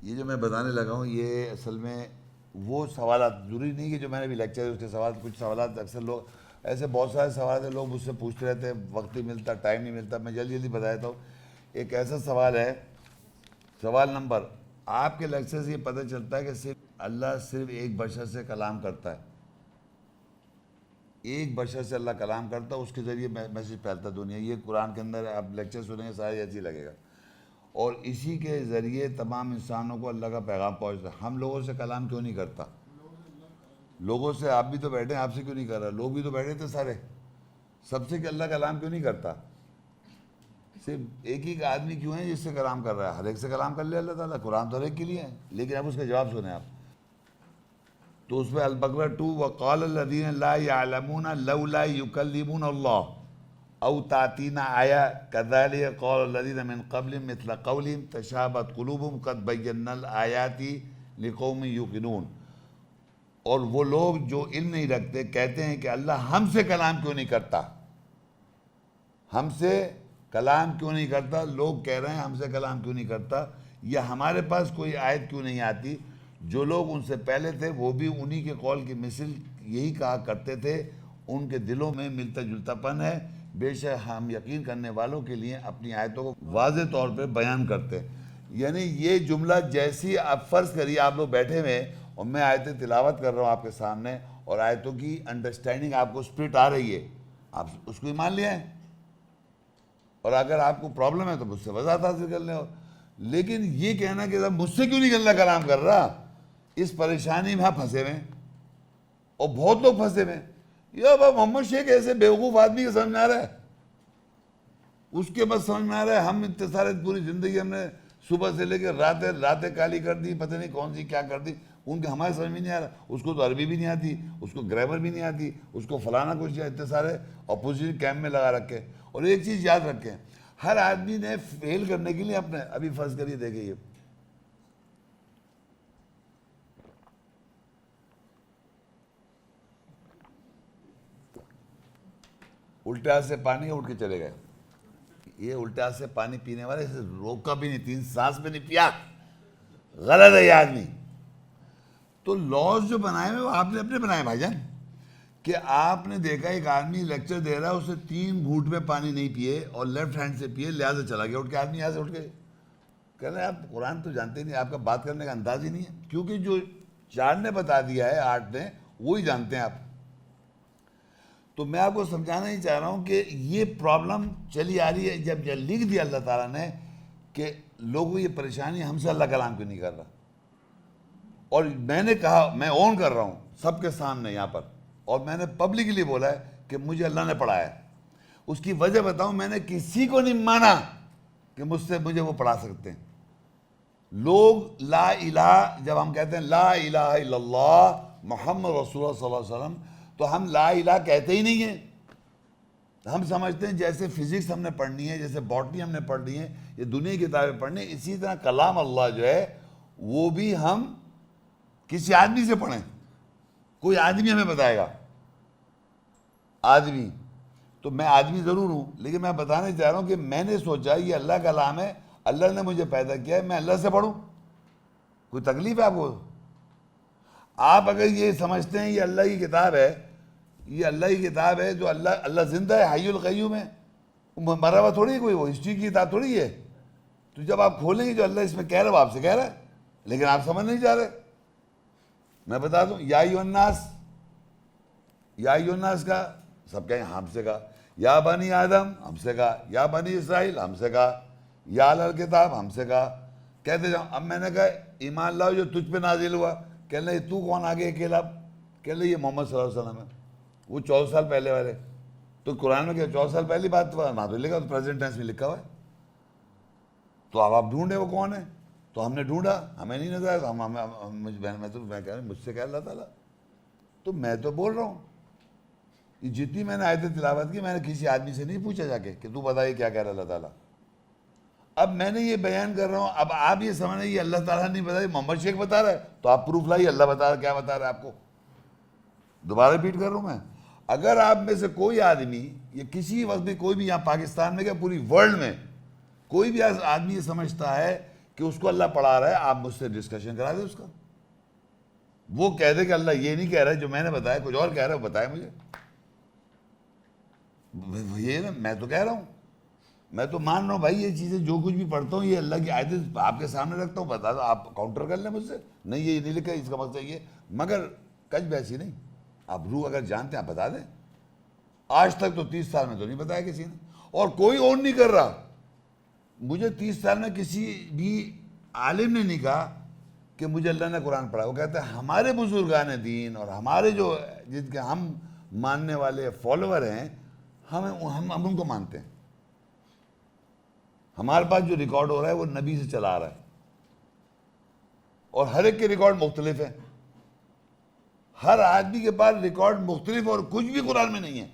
یہ جو میں بتانے لگا ہوں یہ اصل میں وہ سوالات ضروری نہیں کہ جو میں نے بھی لیکچر اس کے سوال کچھ سوالات اکثر لوگ ایسے بہت سارے سوالات ہیں لوگ مجھ سے پوچھتے رہتے ہیں، وقت نہیں ملتا، ٹائم نہیں ملتا، میں جلدی جلدی بتا دیتا ہوں۔ ایک ایسا سوال ہے، سوال نمبر، آپ کے لیکچر سے یہ پتہ چلتا ہے کہ اللہ صرف ایک بشر سے کلام کرتا ہے، ایک بشر سے اللہ کلام کرتا ہے، اس کے ذریعے میسج پھیلتا ہے دنیا۔ یہ قرآن کے اندر آپ لیکچر سنیں گے سارے ایسے ہی لگے گا، اور اسی کے ذریعے تمام انسانوں کو اللہ کا پیغام پہنچتا ہے۔ ہم لوگوں سے کلام کیوں نہیں کرتا؟ لوگوں سے آپ بھی تو بیٹھے ہیں، آپ سے کیوں نہیں کر رہا؟ لوگ بھی تو بیٹھے تھے سارے، سب سے کہ اللہ کلام کیوں نہیں کرتا؟ صرف ایک ہی آدمی کیوں ہے جس سے کلام کر رہا ہے؟ ہر ایک سے کلام کر لے اللہ تعالیٰ، قرآن تو ہر ایک کے لیے ہے، لیکن اب اس کا جواب سنیں آپ۔ تو اس میں البقرہ 2 وقال الذین لا یعلمون لولا یکلمون اللہ او تاتینا آیا کذالک قال الذین من قبل مثل قولهم تشابہت قلوبهم قد بینا الآیات لقوم یوقنون۔ اور وہ لوگ جو علم نہیں رکھتے کہتے ہیں کہ اللہ ہم سے کلام کیوں نہیں کرتا، ہم سے کلام کیوں نہیں کرتا؟ لوگ کہہ رہے ہیں ہم سے کلام کیوں نہیں کرتا، یا ہمارے پاس کوئی آیت کیوں نہیں آتی؟ جو لوگ ان سے پہلے تھے وہ بھی انہی کے قول کی مثل یہی کہا کرتے تھے، ان کے دلوں میں ملتا جلتا پن ہے، بے شک ہم یقین کرنے والوں کے لیے اپنی آیتوں کو واضح طور پہ بیان کرتے ہیں۔ یعنی یہ جملہ جیسی آپ فرض کریے آپ لوگ بیٹھے ہوئے اور میں آیتیں تلاوت کر رہا ہوں آپ کے سامنے، اور آیتوں کی انڈرسٹینڈنگ آپ کو سپرٹ آ رہی ہے، آپ اس کو ایمان لے آئیں، اور اگر آپ کو پرابلم ہے تو مجھ سے وضاحت حاصل کر لیں۔ لیکن یہ کہنا کہ مجھ سے کیوں نہیں اللہ کلام کر رہا، اس پریشانی میں پھنسے ہوئے ہیں، اور بہت لوگ پھنسے ہوئے ہیں۔ یہ محمد شیخ ایسے بیوقوف آدمی کے سمجھ میں آ رہا ہے، اس کے بس سمجھ میں آ رہا ہے ہم اتصال پوری زندگی ہم نے صبح سے لے کے راتیں کالی کر دی، پتہ نہیں کون سی کیا کر دی، ان کے ہمارے سمجھ میں نہیں آ رہا۔ اس کو تو عربی بھی نہیں آتی، اس کو گرامر بھی نہیں آتی، اس کو فلانا کچھ، اتنے سارے اپوزیشن کیمپ میں لگا رکھے۔ اور ایک چیز یاد رکھیں، ہر آدمی نے فیل کرنے کے لیے اپنے ابھی فرض کریے دیکھیں، یہ الٹے ہاتھ سے پانی اٹھ کے چلے گئے، یہ الٹے ہاتھ سے پانی پینے والے اسے روکا بھی نہیں، 3 سانس میں نہیں پیا، غلط ہے یہ آدمی۔ تو لاز جو بنائے ہوئے وہ آپ نے اپنے بنائے بھائی جان، کہ آپ نے دیکھا ایک آدمی لیکچر دے رہا ہے، اسے 3 گھونٹ میں پانی نہیں پیے اور لیفٹ ہینڈ سے پیے، لہٰذا چلا گیا اٹھ کے، آدمی یہاں سے اٹھ کے کہہ رہے ہیں آپ قرآن تو جانتے نہیں، آپ کا بات کرنے کا انداز ہی نہیں ہے، کیونکہ جو 4 نے بتا دیا ہے 8 نے وہی جانتے ہیں آپ۔ تو میں آپ کو سمجھانا ہی چاہ رہا ہوں کہ یہ پرابلم چلی آ رہی ہے، جب لکھ دیا اللہ تعالیٰ نے کہ لوگوں یہ پریشانی ہم سے اللہ کلام کیوں نہیں کر رہا، اور میں نے کہا، میں اون کر رہا ہوں سب کے سامنے یہاں پر، اور میں نے پبلکلی بولا ہے کہ مجھے اللہ نے پڑھایا ہے۔ اس کی وجہ بتاؤں، میں نے کسی کو نہیں مانا کہ مجھے وہ پڑھا سکتے ہیں۔ لوگ لا الہ، جب ہم کہتے ہیں لا الہ الا اللہ محمد رسول اللہ صلی اللہ علیہ وسلم، تو ہم لا الہ کہتے ہی نہیں ہیں۔ ہم سمجھتے ہیں جیسے فزکس ہم نے پڑھنی ہے، جیسے باٹنی ہم نے پڑھنی ہے، یہ دنیا کی کتابیں پڑھنی ہے، اسی طرح کلام اللہ جو ہے وہ بھی ہم کسی آدمی سے پڑھیں، کوئی آدمی ہمیں بتائے گا، آدمی تو میں آدمی ضرور ہوں، لیکن میں بتانے چاہ رہا ہوں کہ میں نے سوچا یہ اللہ کا کلام ہے، اللہ نے مجھے پیدا کیا ہے، میں اللہ سے پڑھوں، کوئی تکلیف ہے آپ کو؟ آپ اگر یہ سمجھتے ہیں یہ اللہ کی کتاب ہے، یہ اللہ کی کتاب ہے جو اللہ زندہ ہے، حی القیوم ہے، مرا ہوا تھوڑی ہے، کوئی وہ ہسٹری کی کتاب تھوڑی ہے۔ تو جب آپ کھولیں گے جو اللہ اس میں کہہ رہا ہے وہ آپ سے کہہ رہا ہے، لیکن آپ سمجھ نہیں جا رہے۔ میں بتا دوں، یا ایھا الناس، یا ایھا الناس کا سب کہیں ہم سے کہا، یا بنی آدم ہم سے کہا، یا بنی اسرائیل ہم سے کہا، یا اہل الکتاب ہم سے کہا، کہتے جاؤ۔ اب میں نے کہا ایمان لاؤ جو تجھ پہ نازل ہوا، کہنے لگے تو کون آگے اکیلا؟ کہنے لگے یہ محمد صلی اللہ علیہ وسلم ہے، وہ 14 سال پہلے والے۔ تو قرآن میں کیا 14 سال پہلی بات نہ تو لکھا، تو پریزنٹ ٹینس میں لکھا ہوا ہے۔ تو اب آپ ڈھونڈے وہ کون ہے، تو ہم نے ڈھونڈا، ہمیں نہیں نظر آیا، تو میں کہہ رہا ہوں مجھ سے کہہ اللہ تعالیٰ، تو میں تو بول رہا ہوں یہ جتنی میں نے آیتیں تلاوت کی میں نے کسی آدمی سے نہیں پوچھا جا کے کہ تو بتا یہ کیا کہہ رہا اللہ تعالیٰ۔ اب میں نے یہ بیان کر رہا ہوں، اب آپ یہ سمجھ رہے ہیں یہ اللہ تعالیٰ نہیں بتا، محمد شیخ بتا رہا ہے، تو آپ پروف لائیے اللہ بتا رہا ہے، کیا بتا رہا ہے آپ کو۔ دوبارہ ریپیٹ کر رہا ہوں میں، اگر آپ میں سے کوئی آدمی یا کسی وقت بھی کوئی بھی یہاں پاکستان میں کیا پوری ورلڈ میں کوئی بھی آدمی یہ سمجھتا ہے کہ کہ اس کو اللہ پڑھا رہا ہے, آپ مجھ سے ڈسکشن کرا دیں اس کا. وہ کہہ دے کہ اللہ یہ نہیں کہہ رہا ہے جو میں نے بتایا, کچھ اور کہہ رہا ہے, وہ بتائے مجھے. یہ نا, میں تو کہہ رہا ہوں, میں تو مان رہا ہوں بھائی یہ چیزیں جو کچھ بھی پڑھتا ہوں یہ اللہ کی آیتیں آپ کے سامنے رکھتا ہوں, بتا دو, آپ کاؤنٹر کر لیں مجھ سے, نہیں یہ نہیں لکھا اس کا مطلب یہ, مگر کچھ ویسی نہیں. آپ روح اگر جانتے ہیں آپ بتا دیں. آج تک تو 30 سال میں تو نہیں بتایا کسی نے, اور کوئی اور نہیں کر رہا. مجھے 30 سال میں کسی بھی عالم نے نہیں کہا کہ مجھے اللہ نے قرآن پڑھا. وہ کہتے ہیں ہمارے بزرگان دین اور ہمارے جو جن کے ہم ماننے والے فالوور ہیں, ہم ان کو مانتے ہیں. ہمارے پاس جو ریکارڈ ہو رہا ہے وہ نبی سے چلا آ رہا ہے, اور ہر ایک کے ریکارڈ مختلف ہیں. ہر آدمی کے پاس ریکارڈ مختلف, اور کچھ بھی قرآن میں نہیں ہے.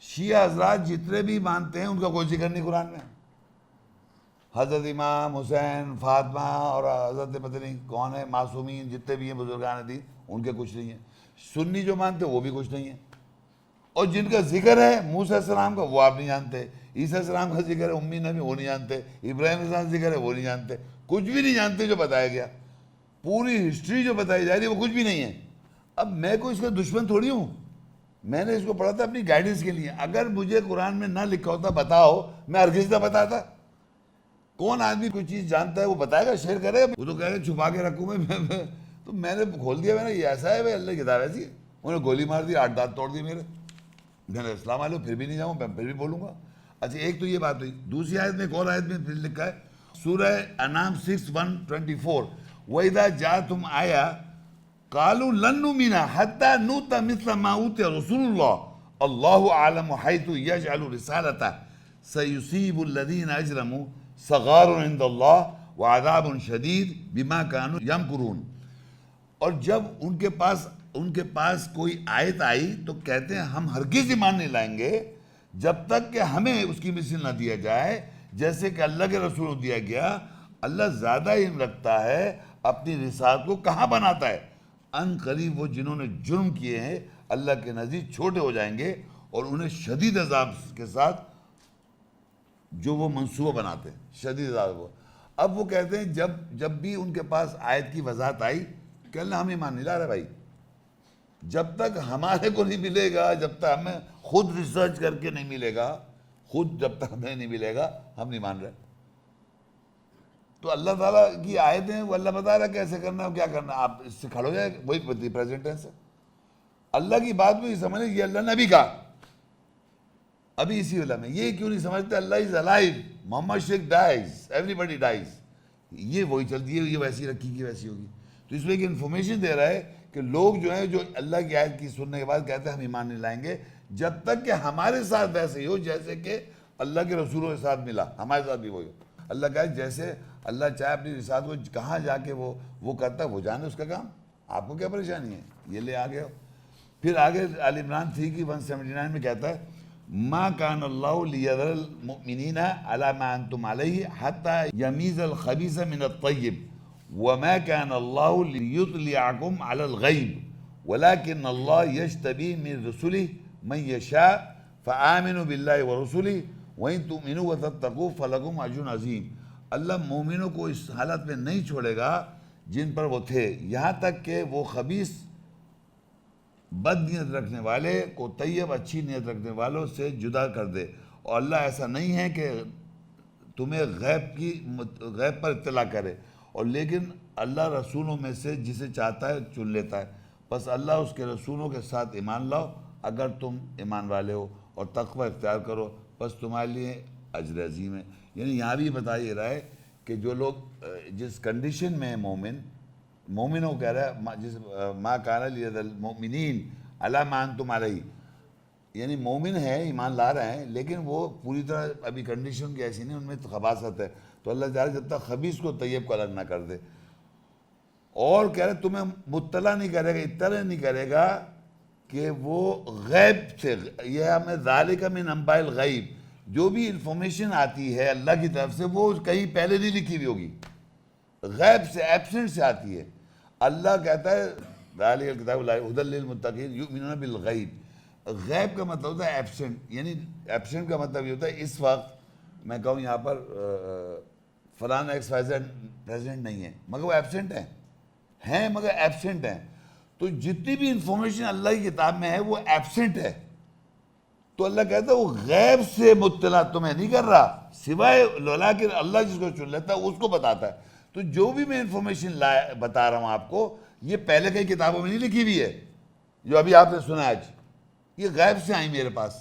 شیعہ حضرات جتنے بھی مانتے ہیں ان کا کوئی ذکر نہیں قرآن میں. حضرت امام حسین, فاطمہ اور حضرت پتہ نہیں کون ہے معصومین جتنے بھی ہیں بزرگان دین, ان کے کچھ نہیں ہیں. سنی جو مانتے وہ بھی کچھ نہیں ہے. اور جن کا ذکر ہے موسیٰ علیہ السلام کا وہ آپ نہیں جانتے, عیسیٰ علیہ السلام کا ذکر ہے امی نبی وہ نہیں جانتے, ابراہیم علیہ السلام کا ذکر ہے وہ نہیں جانتے, کچھ بھی نہیں جانتے جو بتایا گیا. پوری ہسٹری جو بتائی جا رہی ہے وہ کچھ بھی نہیں ہے. اب میں کوئی اس کا دشمن تھوڑی ہوں, میں نے اس کو پڑھا تھا اپنی گائیڈنس کے لیے. اگر مجھے قرآن میں نہ لکھا ہوتا بتاؤ, میں ہرگز نہ بتاتا. کون آدمی کوئی چیز جانتا ہے وہ بتائے گا, شیئر کرے گا. وہ تو کہہ رہے چھپا کے رکھوں میں تو میں نے کھول دیا, میں نے یہ ایسا ہے بھائی اللہ کی کتاب ایسی ہے. انہوں نے گولی مار دی, 8 دانت توڑ دیے میرے. میں نے السلام علیکم, پھر بھی نہیں جاؤں, میں پھر بھی بولوں گا. اچھا ایک تو یہ بات ہوئی. دوسری آیت میں ایک اور آیت میں پھر لکھا ہے سورہ انعام 6:124, وَإِذَا جَاءَتْهُمْ آیَةٌ قَالُوا لَن نُّؤْمِنَ حَتَّىٰ نُؤْتَ مِثْلَ مَا أُوتِیَ رُسُولُ اللَّهِ اللَّهُ أَعْلَمُ حَيْثُ يَجْعَلُ رِسَالَتَهُ سَيُصِيبُ الَّذِينَ أَجْرَمُوا صَغَارٌ عِندَ اللَّهِ وَعَذَابٌ شَدِيدٌ بِمَا كَانُوا يَمْكُرُونَ. اور جب ان کے پاس کوئی آیت آئی تو کہتے ہیں ہم ہرگز ایمان نہیں لائیں گے جب تک کہ ہمیں اس کی مثل نہ دیا جائے جیسے کہ اللہ کے رسول کو دیا گیا. اللہ زیادہ علم رکھتا ہے, اپنی رسالت کو کہاں بناتا ہے. ان قریب وہ جنہوں نے جرم کیے ہیں اللہ کے نزدیک چھوٹے ہو جائیں گے, اور انہیں شدید عذاب کے ساتھ جو وہ منصوبہ بناتے ہیں, شدید عذاب. اب وہ کہتے ہیں جب بھی ان کے پاس آیت کی وضاحت آئی کہ اللہ ہم ایمان نہیں لا رہے بھائی, جب تک ہمارے کو نہیں ملے گا, جب تک ہمیں خود ریسرچ کر کے نہیں ملے گا, خود جب تک ہمیں نہیں ملے گا ہم نہیں مان رہے. تو اللہ تعالیٰ کی آیتیں وہ اللہ بتا رہا ہے کیسے کرنا ہے کیا کرنا ہے. آپ اس سے کھڑ ہو جائے, وہی پریزنٹ ٹینس ہے. اللہ کی بات میں یہ سمجھیں یہ اللہ نے ابھی کہا, ابھی اسی والا میں. یہ کیوں نہیں سمجھتے اللہ is alive, Muhammad Sheikh dies, every body dies. یہ وہی چلتی ہے, یہ ویسی رکھی کی ویسی ہوگی. تو اس میں ایک انفارمیشن دے رہا ہے کہ لوگ جو ہیں جو اللہ کی آیت کی سننے کے بعد کہتے ہیں ہم ایمان نہیں لائیں گے جب تک کہ ہمارے ساتھ ویسے ہی ہو جیسے کہ اللہ کے رسولوں کے ساتھ ملا, ہمارے ساتھ بھی وہی ہو. اللہ کہا جیسے اللہ چاہے اپنی رسالت کو کہاں جا کے وہ کرتا ہے, وہ جانے اس کا کام, آپ کو کیا پریشانی ہے, یہ لے آگے ہو. پھر آگے آل عمران 3 کی 179 میں کہتا ہے ما کان اللہ لیذر المؤمنین علی ما انتم علیہ حتی یمیز الخبیث من الطیب وما كان الله ليطلعكم على الغيب ولكن الله يجتبي من رسله من يشاء فآمنوا بالله ورسله وإن تؤمنوا وتتقوا فلكم أجر عظيم. اللہ مومنوں کو اس حالت میں نہیں چھوڑے گا جن پر وہ تھے, یہاں تک کہ وہ خبیث بد نیت رکھنے والے کو طیب اچھی نیت رکھنے والوں سے جدا کر دے. اور اللہ ایسا نہیں ہے کہ تمہیں غیب پر اطلاع کرے, اور لیکن اللہ رسولوں میں سے جسے چاہتا ہے چن لیتا ہے. بس اللہ اس کے رسولوں کے ساتھ ایمان لاؤ اگر تم ایمان والے ہو, اور تقوی اختیار کرو, بس تمہارے لیے اجر عظیم ہے. یعنی یہاں بھی بتا یہ رہا ہے کہ جو لوگ جس کنڈیشن میں مومنوں کہہ رہا ہے جس ما کان لیذر المؤمنین علی ما انتم علیہ, یعنی مومن ہے ایمان لا رہے ہیں لیکن وہ پوری طرح ابھی کنڈیشن کی ایسی نہیں, ان میں خباثت ہے. تو اللہ چاہ رہا ہے جب تک خبیث کو طیب کو الگ نہ کر دے. اور کہہ رہے تمہیں مطلع نہیں کرے گا, اطلاع نہیں کرے گا کہ وہ غیب سے, یہ ہمیں ذالک من انباء الغیب, جو بھی انفارمیشن آتی ہے اللہ کی طرف سے وہ کہیں پہلے نہیں لکھی ہوئی ہوگی, غیب سے ایبسنٹ سے آتی ہے. اللہ کہتا ہے ذالک الکتاب لا ھدی للمتقین یؤمنون بالغیب. غیب کا مطلب ہوتا ہے ایبسنٹ, یعنی ایبسنٹ کا مطلب یہ ہوتا ہے اس وقت میں کہوں یہاں پر فلانا ایکس وائی زیڈ پریزنٹ نہیں ہے مگر وہ ایبسنٹ ہیں مگر ایبسنٹ ہیں. تو جتنی بھی انفارمیشن اللہ کی کتاب میں ہے وہ ایبسنٹ ہے. تو اللہ کہتا ہے وہ غیب سے مطلع تمہیں نہیں کر رہا, سوائے لولا کہ اللہ جس کو چن لیتا ہے اس کو بتاتا ہے. تو جو بھی میں انفارمیشن بتا رہا ہوں آپ کو, یہ پہلے کئی کتابوں میں نہیں لکھی ہوئی ہے جو ابھی آپ نے سنا آج, یہ غیب سے آئی میرے پاس.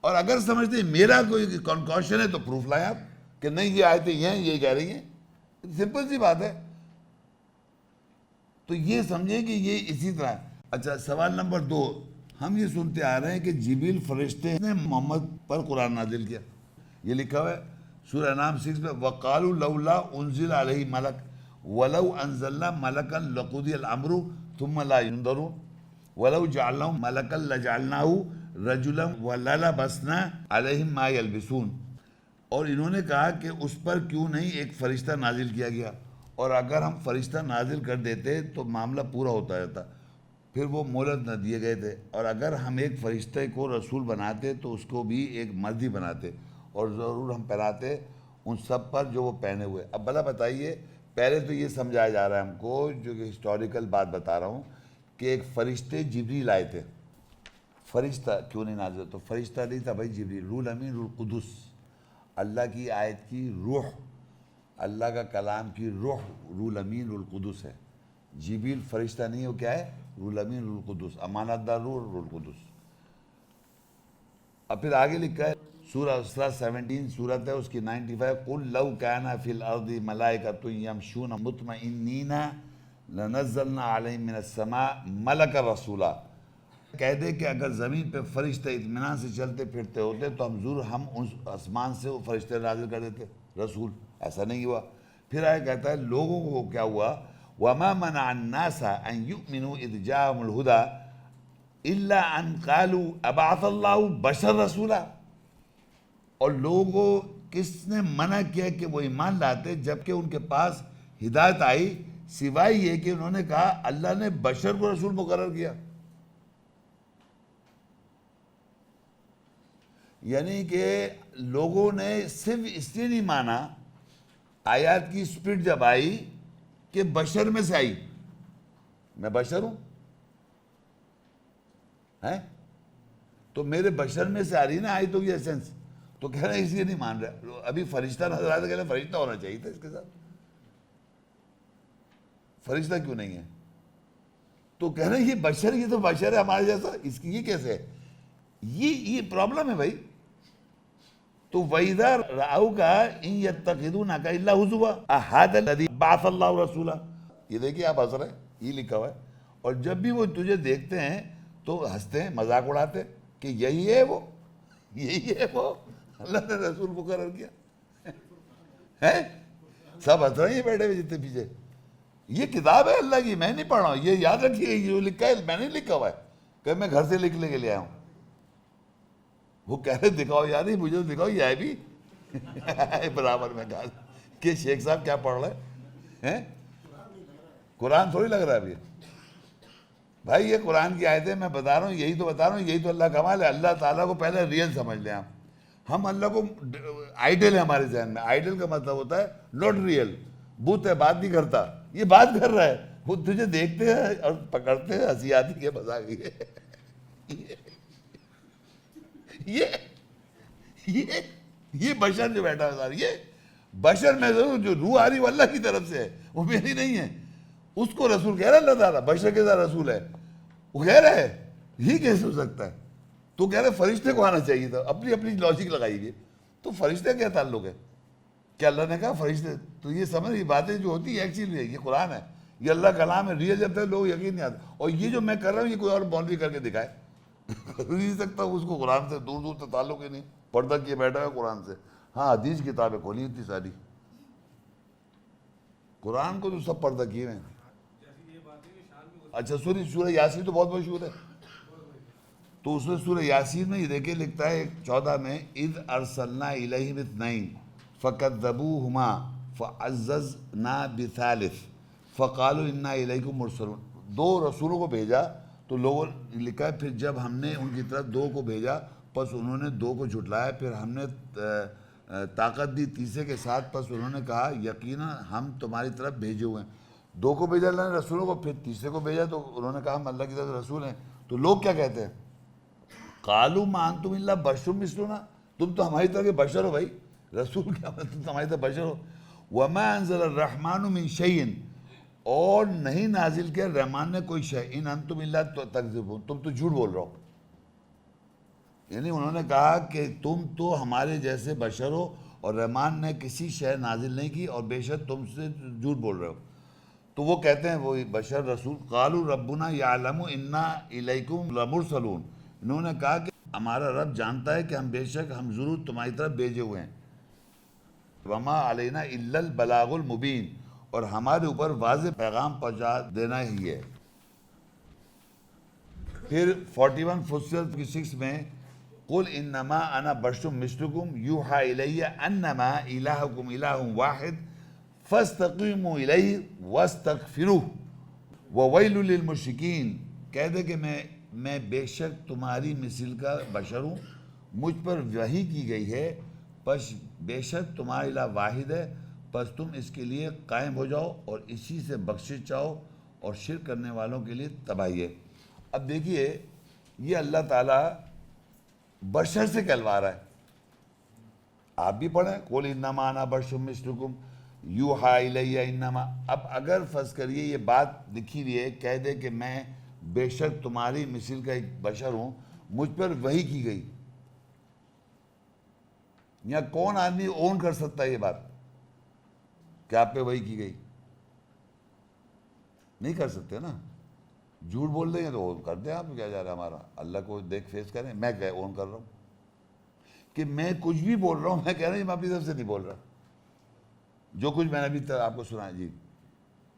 اور اگر سمجھتے ہیں میرا کوئی کنکوشن ہے تو پروف لائیں آپ کہ نہیں یہ آیتیں یہ ہیں, یہ کہہ رہی ہیں. سمپل سی بات ہے. تو یہ سمجھیں کہ یہ اسی طرح ہے. اچھا, سوال نمبر 2, ہم یہ سنتے آ رہے ہیں کہ جبریل فرشتے نے محمد پر قرآن نازل کیا. یہ لکھا ہوا ہے سورہ انعام 6 میں, وَقَالُوا لَوْلَا أُنزِلَ عَلَيْهِ مَلَكٌ وَلَوْ أَنزَلْنَا مَلَكًا لَقُضِيَ الْأَمْرُ ثُمَّ لَا يُنظَرُونَ وَلَوْ جَعَلْنَاهُ مَلَكًا لَجَعَلْنَاهُ رَجُلًا وَلَلَبَسْنَا عَلَيْهِمْ مَا يَلْبِسُونَ. اور انہوں نے کہا کہ اس پر کیوں نہیں ایک فرشتہ نازل کیا گیا, اور اگر ہم فرشتہ نازل کر دیتے تو معاملہ پورا ہوتا جاتا. پھر وہ مہلت نہ دیے گئے تھے. اور اگر ہم ایک فرشتے کو رسول بناتے تو اس کو بھی ایک مرد ہی بناتے, اور ضرور ہم پہناتے ان سب پر جو وہ پہنے ہوئے. اب بھلا بتائیے, پہلے تو یہ سمجھایا جا رہا ہے ہم کو, جو کہ ہسٹوریکل بات بتا رہا ہوں, کہ ایک فرشتے جبریل آئے تھے. فرشتہ کیوں نہیں نازل, تو فرشتہ نہیں تھا بھائی جبریل, روح الامین روح القدس, اللہ کی آیت کی روح, اللہ کا کلام کی روح روح الامین روح القدس ہے. جبریل فرشتہ نہیں, وہ کیا ہے؟ روح الامین روح القدس, امانت دار روح روح القدس. اب پھر آگے لکھا ہے سورہ اسراء 17 سورت ہے اس کی 95, قُلْ لَوْ كَانَ فِي الْأَرْضِ مَلَائِكَةٌ يَمْشُونَ مُطْمَئِنِّينَ لَنَزَّلْنَا عَلَيْهِم مِّنَ السَّمَاءِ مَلَكًا رَسُولًا. کہہ دے کہ اگر زمین پہ فرشتے اطمینان سے چلتے پھرتے ہوتے تو ہم ضرور ہم اس آسمان سے وہ فرشتے نازل کر دیتے رسول. ایسا نہیں ہوا. پھر آئے کہتا ہے لوگوں کو کیا ہوا, وَمَا مَنَعَ النَّاسَ أَن يُؤْمِنُوا إِذْ جَاءَهُمُ الْهُدَىٰ إِلَّا أَن قَالُوا أَبَعَثَ اللَّهُ بَشَرًا رَسُولًا. اور لوگوں کس نے منع کیا کہ وہ ایمان لاتے جبکہ ان کے پاس ہدایت آئی, سوائے یہ کہ انہوں نے کہا اللہ نے بشر کو رسول مقرر کیا. یعنی کہ لوگوں نے صرف اس لیے نہیں مانا, آیات کی سپرٹ جب آئی کہ بشر میں سے آئی, میں بشر ہوں تو میرے بشر میں سے آ رہی نا آئی تو یہ ایسنس, تو کہہ رہے ہیں اس لیے نہیں مان رہے. ابھی فرشتہ نظر آتا, کہہ رہے ہیں فرشتہ ہونا چاہیے تھا اس کے ساتھ, فرشتہ کیوں نہیں ہے؟ تو کہہ رہے ہیں یہ بشر, یہ تو بشر ہے ہمارے جیسا, اس کی یہ کیسے ہے؟ یہ پرابلم ہے بھائی. تو وَإِذَا رَأَوْكَ إِن يَتَّخِذُونَكَ إِلَّا هُزُوًا أَهَٰذَا الَّذِي بَعَثَ اللَّهُ رَسُولًا. یہ دیکھیے آپ ہنس رہے ہیں, یہ لکھا ہوا ہے. اور جب بھی وہ تجھے دیکھتے ہیں تو ہنستے ہیں, مذاق اڑاتے کہ یہی ہے وہ, یہی ہے وہ اللہ نے رسول مقرر کیا ہے. سب ہنس رہے ہیں بیٹھے ہوئے جتنے پیچھے. یہ کتاب ہے اللہ کی, میں نہیں پڑھ رہا ہوں, یہ یاد رکھیے جو لکھا ہے میں نہیں لکھا ہوا ہے کہ میں گھر سے لکھنے کے لیے آیا ہوں. وہ کہہ رہے دکھاؤ یار, مجھے تو دکھاؤ, یہ ہے بھی برابر میں کہا کہ شیخ صاحب کیا پڑھ رہے ہیں, قرآن تھوڑی لگ رہا ہے ابھی بھائی. یہ قرآن کی آیتیں میں بتا رہا ہوں, یہی تو بتا رہا ہوں, یہی تو اللہ کمال ہے. اللہ تعالیٰ کو پہلے ریئل سمجھ لیں آپ. ہم اللہ کو آئیڈل ہے ہمارے ذہن میں. آئیڈل کا مطلب ہوتا ہے ناٹ ریئل, بت ہے بات نہیں کرتا, یہ بات کر رہا ہے. وہ تجھے دیکھتے ہیں اور پکڑتے ہیں, ہنسی آتی ہے, مذاق یہ بشر جو بیٹھا ہے, یہ بشر میں ضرور جو روح آ رہی وہ اللہ کی طرف سے ہے, وہ میری نہیں ہے. اس کو رسول کہہ رہا ہے اللہ تعالیٰ, بشر کے ساتھ رسول ہے. وہ کہہ رہا ہے یہ کیسے ہو سکتا ہے؟ تو کہہ رہے فرشتے کو آنا چاہیے تھا. اپنی اپنی لاجک لگائیے. تو فرشتے کیا تعلق ہے کہ اللہ نے کہا فرشتے؟ تو یہ سمجھ, یہ باتیں جو ہوتی ہے ایکچولی ہے, یہ قرآن ہے, یہ اللہ کلام ہے, ریئل جب تک لوگ یقین نہیں آتا. اور یہ جو میں کر رہا ہوں یہ کوئی اور باؤنڈری کر کے دکھائے نہیں سکتا. اس کو قرآن سے دور دور سے تعلق ہی نہیں, پردہ کیے بیٹھا ہے قرآن سے. ہاں حدیث کتابیں کھولی اتنی ساری, قرآن کو تو سب پردہ کیے ہیں. اچھا سورہ یاسین تو بہت مشہور ہے. تو اس میں سورہ یاسین میں یہ دیکھیں لکھتا ہے 14 میں, اذ ارسلنا الیہم اثنین فکذبوہما فعززنا بثالث فقالوا انا الیکم مرسلون. 2 رسولوں کو بھیجا تو لوگوں لکھا ہے پھر جب ہم نے ان کی طرف 2 کو بھیجا پس انہوں نے 2 کو جھٹلایا, پھر ہم نے طاقت دی تیسرے کے ساتھ، پس انہوں نے کہا یقینا ہم تمہاری طرف بھیجے ہوئے ہیں. دو کو بھیجا اللہ نے رسولوں کو، پھر تیسرے کو بھیجا تو انہوں نے کہا ہم اللہ کی طرف رسول ہیں. تو لوگ کیا کہتے ہیں؟ قالوا ما انتم الا بشر مثلنا، تم تو ہماری طرح کے بشر ہو بھائی، رسول کیا مطلب، تم تو ہماری طرح بشر ہو. وما انزل الرحمن من شیء، اور نہیں نازل کیا رحمان نے کوئی شے، ان انتم الا تکذبون، تم تو جھوٹ بول رہے ہو. یعنی انہوں نے کہا کہ تم تو ہمارے جیسے بشر ہو اور رحمان نے کسی شے نازل نہیں کی، اور بے شک تم سے جھوٹ بول رہے ہو. تو وہ کہتے ہیں وہی بشر رسول، قالوا ربنا یعلم انا الیکم لمرسلون، انہوں نے کہا کہ ہمارا رب جانتا ہے کہ ہم بے شک ہم ضرور تمہاری طرف بھیجے ہوئے ہیں. وما علینا الا البلاغ المبین، اور ہمارے اوپر واضح پیغام پہنچا دینا ہی ہے. پھر 41 فصلت کی 6 میں قل انما انا بشر مثلکم یوحی الی انما الہکم الہ واحد فاستقیموا الیہ واستغفروہ وویل للمشرکین، کہہ دے کہ میں بے شک تمہاری مثل کا بشر ہوں، مجھ پر وحی کی گئی ہے، پس بے شک تمہارا الہ واحد ہے، پس تم اس کے لیے قائم ہو جاؤ اور اسی سے بخشش چاہو، اور شرک کرنے والوں کے لیے تباہی ہے. اب دیکھیے یہ اللہ تعالیٰ بشر سے کہلوا رہا ہے. آپ بھی پڑھیں قل انما انا بشر مثلکم یوحی الی انما. اب اگر فرض کریے یہ بات لکھی ہوئی ہے، کہہ دے کہ میں بے شک تمہاری مثل کا ایک بشر ہوں، مجھ پر وحی کی گئی، یا کون آدمی اون کر سکتا ہے یہ بات کہ آپ پہ وحی کی گئی؟ نہیں کر سکتے نا. جھوٹ بول دیں گے تو اون کر دیں، آپ کیا جا رہا ہے ہمارا، اللہ کو دیکھ فیس کریں. میں کیا اون کر رہا ہوں کہ میں کچھ بھی بول رہا ہوں، میں کہہ رہا ہوں میں اپنی طرف سے نہیں بول رہا، جو کچھ میں نے ابھی تک آپ کو سنا ہے. جی